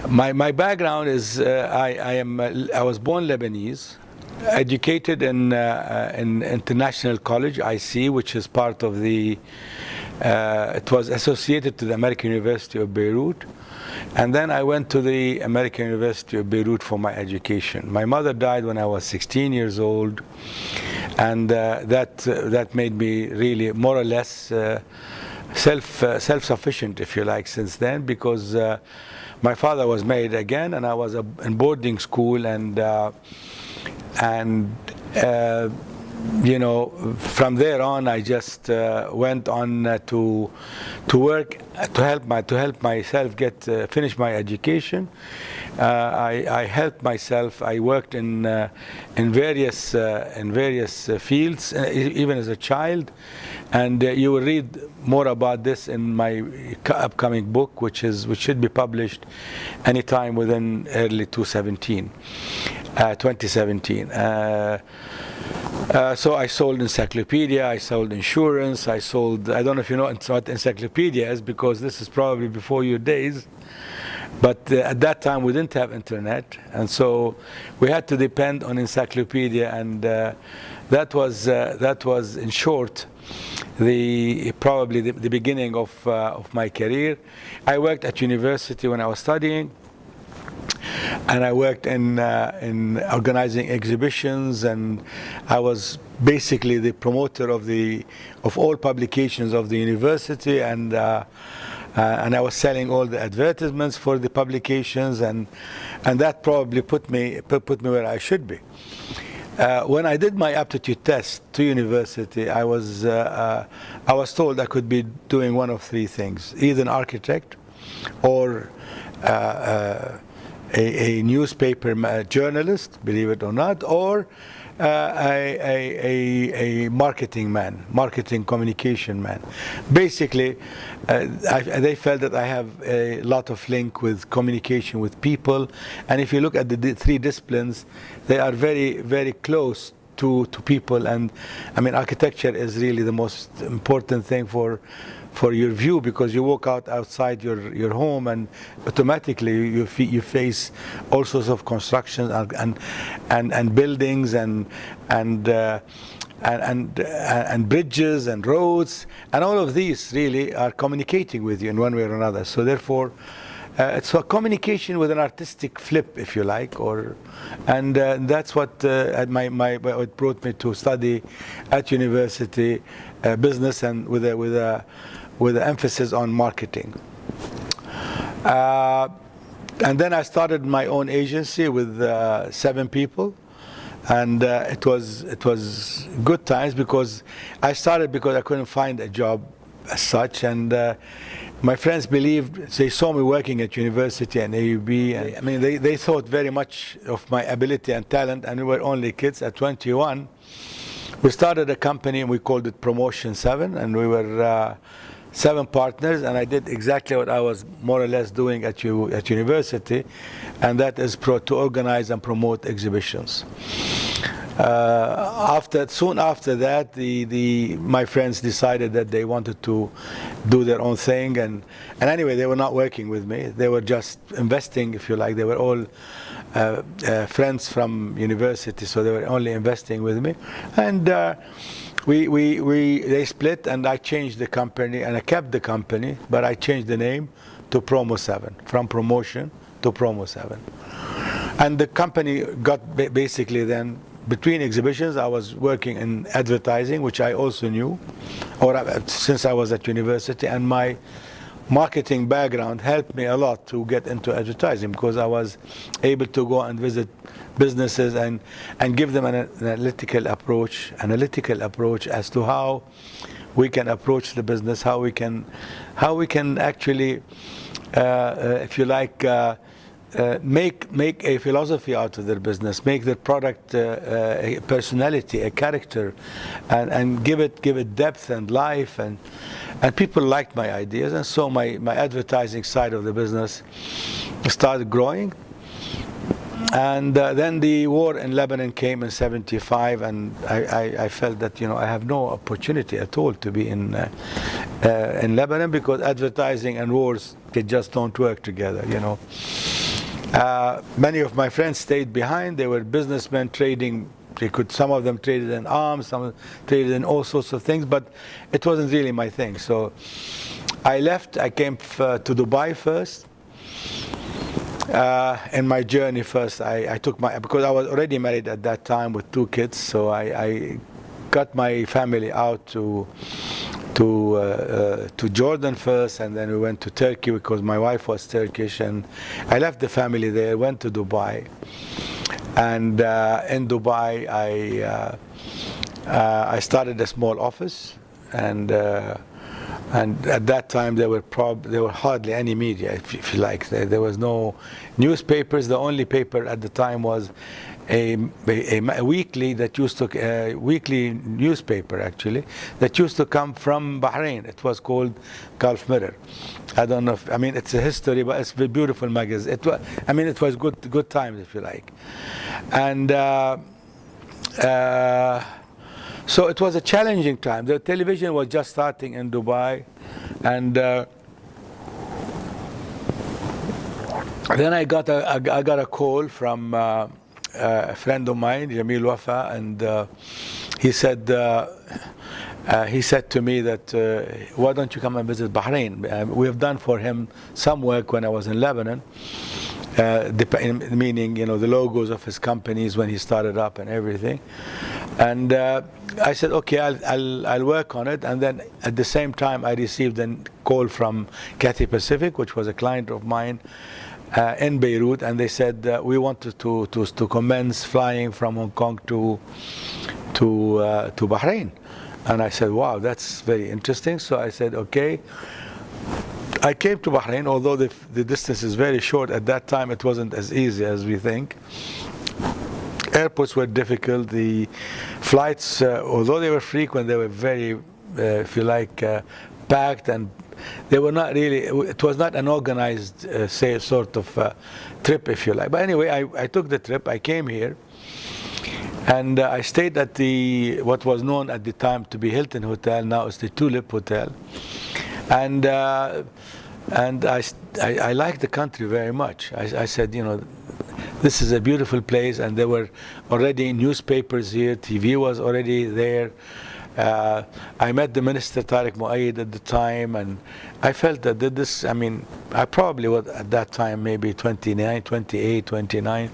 My background is I was born Lebanese, educated in International College IC, which is part of the it was associated to the American University of Beirut, and then I went to the American University of Beirut for my education. My mother died when I was 16 years old, and that made me really more or less self-sufficient, if you like, since then, because my father was married again, and I was in boarding school, and you know, from there on, I just went on to work to help myself get finish my education. I helped myself. I worked in various fields, even as a child, and you will read more about this in my upcoming book, which should be published anytime within early 2017. So I sold encyclopedia, I sold insurance, I don't know if you know what encyclopedia is, because this is probably before your days, but at that time we didn't have internet, and so we had to depend on encyclopedia, and that was in short probably the beginning of my career. I worked at university when I was studying, and I worked in organizing exhibitions, and I was basically the promoter of all publications of the university, and I was selling all the advertisements for the publications, and that probably put me where I should be. When I did my aptitude test to university, I was told I could be doing one of three things: either an architect, or a newspaper journalist, believe it or not, or a marketing communication man. Basically, they felt that I have a lot of link with communication with people, and if you look at the three disciplines, they are very, very close to people. And I mean, architecture is really the most important thing for your view, because you walk outside your home, and automatically you face all sorts of constructions and buildings and bridges and roads, and all of these really are communicating with you in one way or another. So therefore, it's a communication with an artistic flip, if you like, and that's what what brought me to study at university business, and with an emphasis on marketing. And then I started my own agency with 7 people, and it was good times, because I started because I couldn't find a job as such, and my friends they saw me working at university and AUB, and I mean they thought very much of my ability and talent, and we were only kids. At 21, we started a company, and we called it Promoseven, and we were 7 partners, and I did exactly what I was more or less doing at university, and that is to organize and promote exhibitions. Soon after that, my friends decided that they wanted to do their own thing, and anyway, they were not working with me. They were just investing, if you like. They were all friends from university, so they were only investing with me, and they split, and I changed the company, and I kept the company, but I changed the name to Promoseven, from Promotion to Promoseven. And the company got basically then, between exhibitions, I was working in advertising, which I also knew, since I was at university, and my marketing background helped me a lot to get into advertising, because I was able to go and visit businesses and give them an analytical approach as to how we can approach the business, how we can actually, if you like, make a philosophy out of their business, make their product a personality, a character, and give it depth and life, and people liked my ideas, and so my advertising side of the business started growing. And then the war in Lebanon came in '75, and I felt that I have no opportunity at all to be in Lebanon, because advertising and wars market just don't work together, you know. Many of my friends stayed behind. They were businessmen trading. Some of them traded in arms, some traded in all sorts of things, but it wasn't really my thing. So I left. I came to Dubai first. In my journey first, I took because I was already married at that time with 2 kids, so I got my family out to Jordan first, and then we went to Turkey because my wife was Turkish, and I left the family there, went to Dubai, and in Dubai I started a small office, and at that time there were hardly any media, if you like. There was no newspapers. The only paper at the time was a weekly that used to weekly newspaper actually that used to come from Bahrain. It was called Gulf Mirror. I don't know if, I mean, it's a history, but it's a beautiful magazine. It was, I mean, it was good times, if you like. And so it was a challenging time. The television was just starting in Dubai, and then I got a call from a friend of mine, Jamil Wafa, and he said to me that why don't you come and visit Bahrain? We have done for him some work when I was in Lebanon, meaning, you know, the logos of his companies when he started up and everything. And I said, okay, I'll work on it. And then at the same time, I received a call from Cathay Pacific, which was a client of mine in Beirut, and they said we wanted to commence flying from Hong Kong to Bahrain. And I said, wow, that's very interesting. So I said, okay. I came to Bahrain, although the distance is very short. At that time, it wasn't as easy as we think. Airports were difficult. The flights, although they were frequent, they were very, if you like, packed, and they were not really, it was not an organized, say, sort of trip, if you like. But anyway, I took the trip. I came here, and I stayed at what was known at the time to be Hilton Hotel. Now it's the Tulip Hotel. And I liked the country very much. I said, you know, this is a beautiful place, and there were already newspapers here. TV was already there. I met the minister Tariq Muayyid at the time, and I felt that this, I mean, I probably was at that time maybe 29, 28, 29.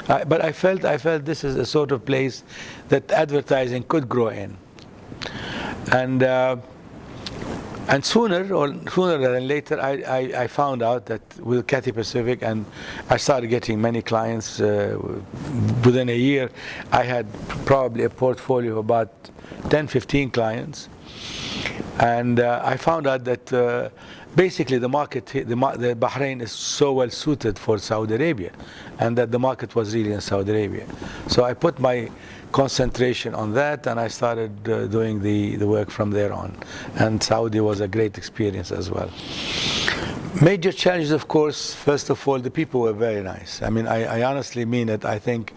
But I felt this is a sort of place that advertising could grow in. And sooner than later, I found out that with Cathay Pacific, and I started getting many clients. Within a year, I had probably a portfolio of about 10, 15 clients. And I found out that basically the market, the Bahrain is so well suited for Saudi Arabia, and that the market was really in Saudi Arabia. So I put my concentration on that, and I started doing the work from there on. And Saudi was a great experience as well. Major challenges, of course, first of all, the people were very nice. I mean, I honestly mean it. I think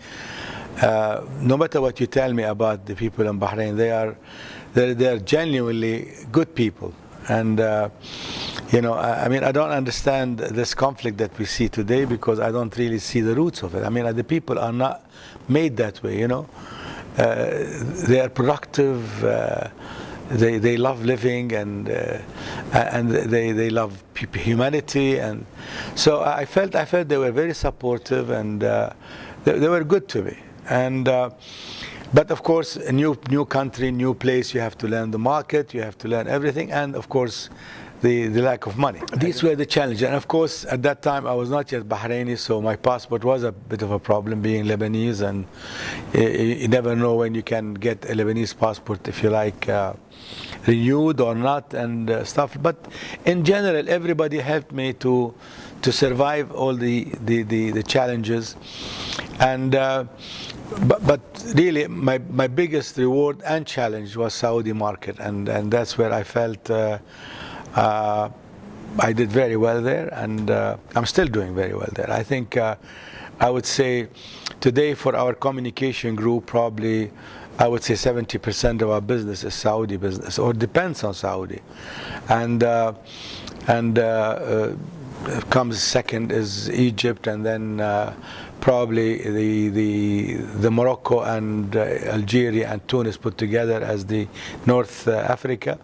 no matter what you tell me about the people in Bahrain, they're genuinely good people. And you know, I mean, I don't understand this conflict that we see today, because I don't really see the roots of it. I mean, the people are not made that way, you know. They are productive. They love living, and they love humanity, and so I felt they were very supportive, and they were good to me. And but of course, a new country, new place, you have to learn the market, you have to learn everything, and of course, the lack of money. These were the challenges. And of course, at that time, I was not yet Bahraini, so my passport was a bit of a problem, being Lebanese, and you never know when you can get a Lebanese passport, if you like, renewed or not, and stuff. But in general, everybody helped me to survive all the challenges. And but really, my biggest reward and challenge was Saudi market, and that's where I felt I did very well there, and I'm still doing very well there. I think I would say today for our communication group, probably I would say 70% of our business is Saudi business, or depends on Saudi, and comes second is Egypt, and then probably the Morocco and Algeria and Tunis put together as the North Africa.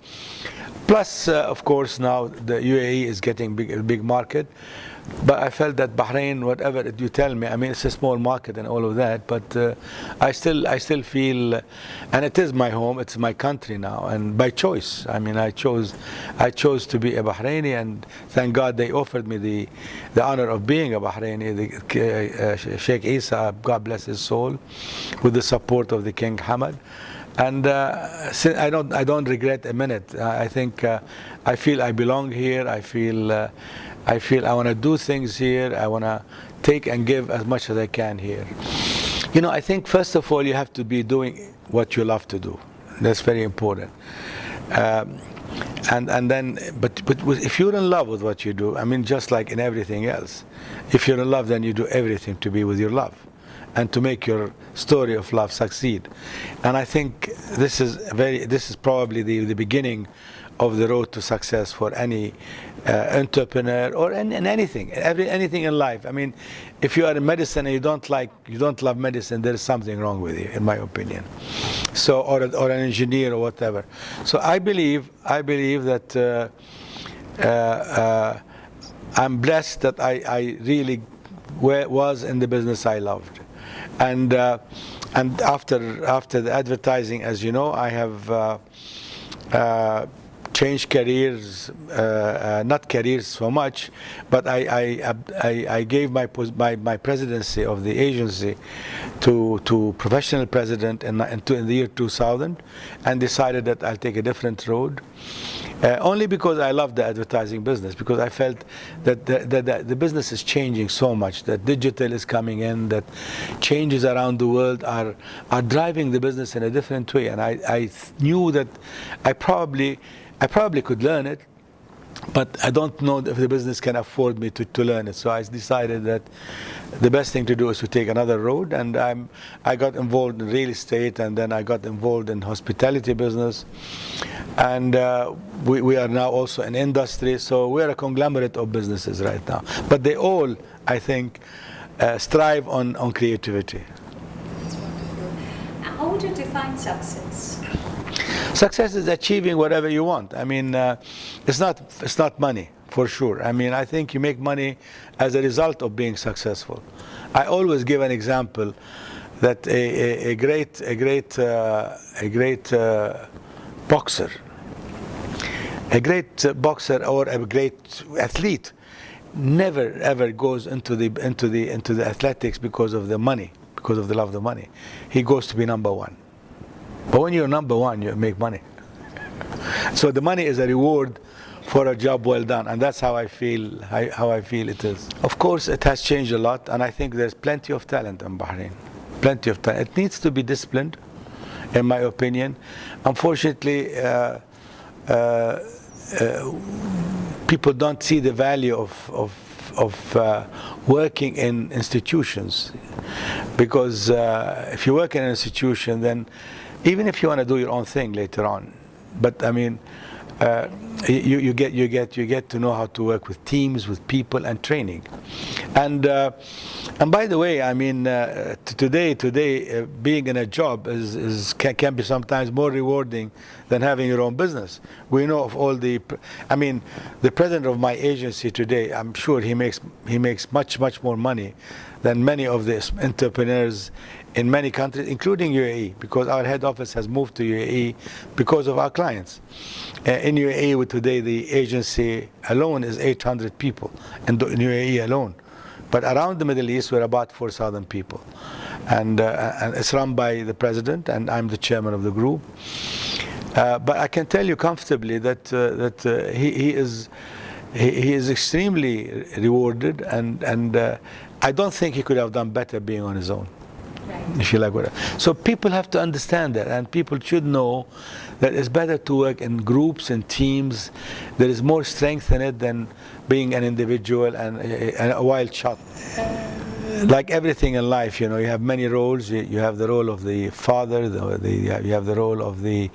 Plus, of course, now the UAE is getting a big market. But I felt that Bahrain, whatever you tell me, I mean, it's a small market and all of that, but I still feel, and it is my home, it's my country now, and by choice. I mean, I chose to be a Bahraini, and thank God they offered me the honor of being a Bahraini. Sheikh Isa, God bless his soul, with the support of the King Hamad. And I don't regret a minute. I think I feel I belong here. I feel I want to do things here. I want to take and give as much as I can here. You know, I think first of all you have to be doing what you love to do. That's very important. And then, but if you're in love with what you do, I mean, just like in everything else, if you're in love, then you do everything to be with your love, and to make your story of love succeed. And I think this is probably the beginning of the road to success for any entrepreneur or in anything in life. I mean, if you are in medicine and you don't love medicine, there is something wrong with you, in my opinion. So, or an engineer or whatever. So I believe that I'm blessed that I really was in the business I loved. And after the advertising, as you know, I have changed careers, not careers so much, but I gave my presidency of the agency to professional president in the year 2000, and decided that I'll take a different road. Only because I love the advertising business, because I felt that the business is changing so much, that digital is coming in, that changes around the world are driving the business in a different way, and I knew that I probably could learn it, but I don't know if the business can afford me to learn it. So I decided that the best thing to do is to take another road, and I got involved in real estate, and then I got involved in hospitality business, and we are now also in industry. So we are a conglomerate of businesses right now, but they all, I think, strive on creativity. That's wonderful. How would you define success? Success is achieving whatever you want. I mean, it's not money, for sure. I mean, I think you make money as a result of being successful. I always give an example that a great boxer or a great athlete never ever goes into the athletics because of the money, because of the love of the money. He goes to be number one. But when you're number one, you make money. So the money is a reward for a job well done, and that's how I feel. How I feel it is. Of course, it has changed a lot, and I think there's plenty of talent in Bahrain. Plenty of talent. It needs to be disciplined, in my opinion. Unfortunately, people don't see the value of working in institutions, because if you work in an institution, then even if you want to do your own thing later on, but I mean, you get to know how to work with teams, with people, and training. And by the way, I mean, today being in a job can be sometimes more rewarding than having your own business. We know of all the president of my agency today, I'm sure he makes much more money than many of the entrepreneurs in many countries, including UAE, because our head office has moved to UAE because of our clients. In UAE today, the agency alone is 800 people in UAE alone. But around the Middle East, we're about 4,000 people. And it's run by the president, and I'm the chairman of the group. But I can tell you comfortably that he is extremely rewarded, and I don't think he could have done better being on his own. Right. If you like what. So people have to understand that, and people should know that it's better to work in groups and teams. There is more strength in it than being an individual and a wild shot. Like everything in life, you know, you have many roles. You have the role of the father, you have the role of the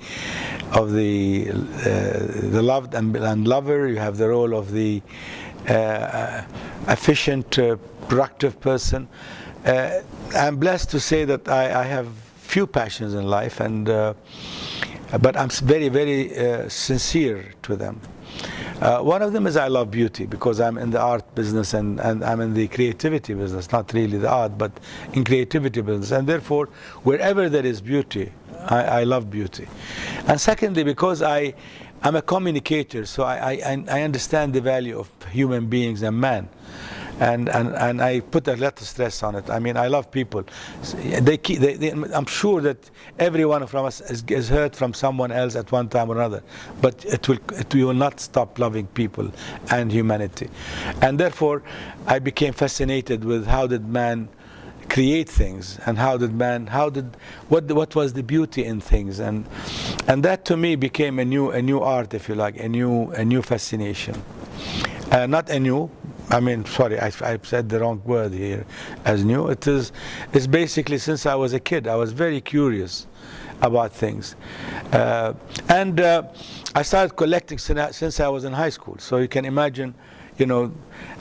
loved and lover. You have the role of the efficient, productive person. I'm blessed to say that I have few passions in life, and but I'm very, very sincere to them. One of them is I love beauty, because I'm in the art business, and I'm in the creativity business, not really the art, but in creativity business. And therefore, wherever there is beauty, I love beauty. And secondly, because I'm a communicator, so I understand the value of human beings and man. And I put a lot of stress on it. I mean, I love people. I'm sure that every one of us is heard from someone else at one time or another, but we will not stop loving people and humanity. And therefore, I became fascinated with how did man create things, and what was the beauty in things, and that to me became a new art, if you like, a new fascination. Not a new. I mean, sorry, I said the wrong word here, as new. It's basically since I was a kid, I was very curious about things. And I started collecting since I was in high school. So you can imagine, you know,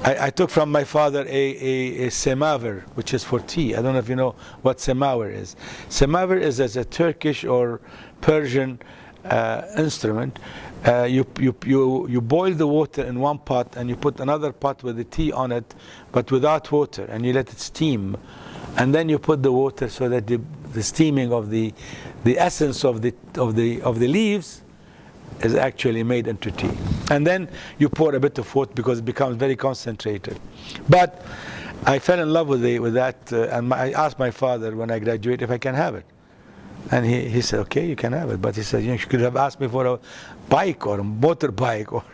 I took from my father a semaver, which is for tea. I don't know if you know what semaver is. Semaver is as a Turkish or Persian instrument. You boil the water in one pot, and you put another pot with the tea on it, but without water, and you let it steam, and then you put the water so that the steaming of the essence of the leaves is actually made into tea. And then you pour a bit of water because it becomes very concentrated. But I fell in love with that, and I asked my father when I graduated if I can have it. And he said, okay, you can have it. But he said, you could have asked me for a bike or a motorbike. Or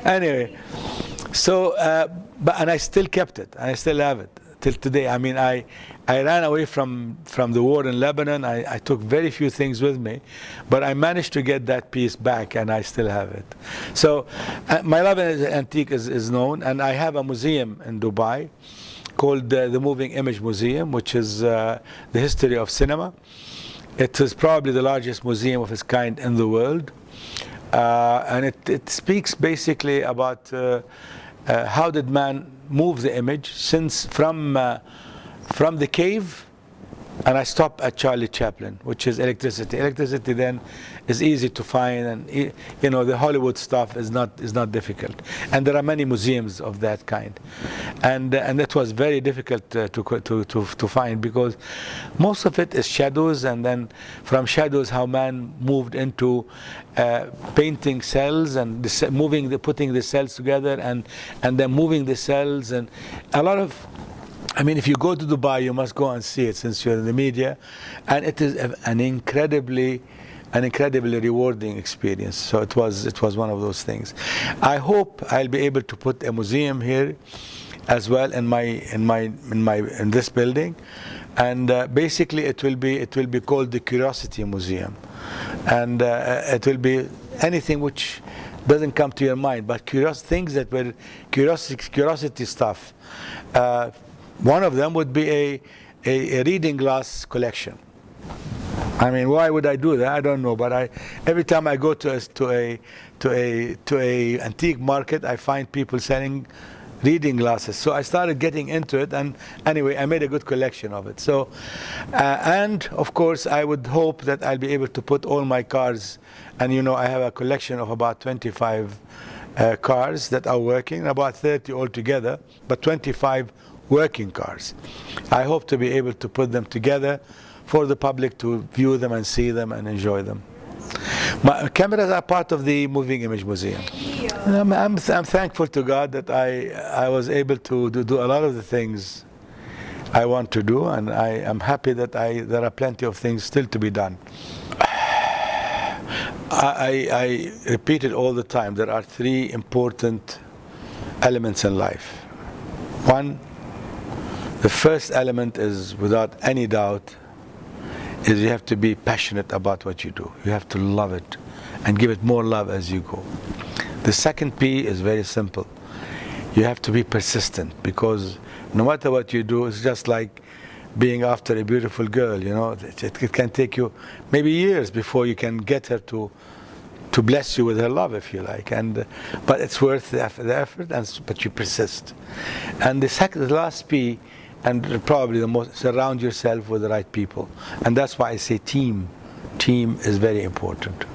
anyway, so, and I still kept it. And I still have it till today. I mean, I ran away from the war in Lebanon. I took very few things with me. But I managed to get that piece back, and I still have it. So my love of antique is known. And I have a museum in Dubai called the Moving Image Museum, which is the history of cinema. It is probably the largest museum of its kind in the world, and it speaks basically about how did man move the image since from the cave. And I stop at Charlie Chaplin, which is electricity. Electricity then is easy to find, and you know, the Hollywood stuff is not difficult. And there are many museums of that kind, and that was very difficult to find, because most of it is shadows, and then from shadows how man moved into painting cells and putting the cells together, and then moving the cells, and a lot of. I mean, if you go to Dubai, you must go and see it, since you're in the media, and it is an incredibly rewarding experience. So it was one of those things. I hope I'll be able to put a museum here as well in this building, and basically it will be called the Curiosity Museum, and it will be anything which doesn't come to your mind, but things that were curiosity stuff. One of them would be a reading glass collection. I mean, why would I do that? I don't know. But every time I go to a antique market, I find people selling reading glasses. So I started getting into it, and anyway, I made a good collection of it. So, and of course, I would hope that I'll be able to put all my cars, and you know, I have a collection of about 25 cars that are working, about 30 altogether, but 25 working cars. I hope to be able to put them together for the public to view them and see them and enjoy them. My cameras are part of the Moving Image Museum. I'm thankful to God that I was able to do a lot of the things I want to do, and I am happy that there are plenty of things still to be done. I repeat it all the time. There are three important elements in life. One, the first element is, without any doubt, is you have to be passionate about what you do. You have to love it and give it more love as you go. The second P is very simple. You have to be persistent, because no matter what you do, it's just like being after a beautiful girl, you know. It can take you maybe years before you can get her to to bless you with her love, if you like. And but it's worth the effort, but you persist. And the last P, and probably the most, surround yourself with the right people. And that's why I say team. Team is very important.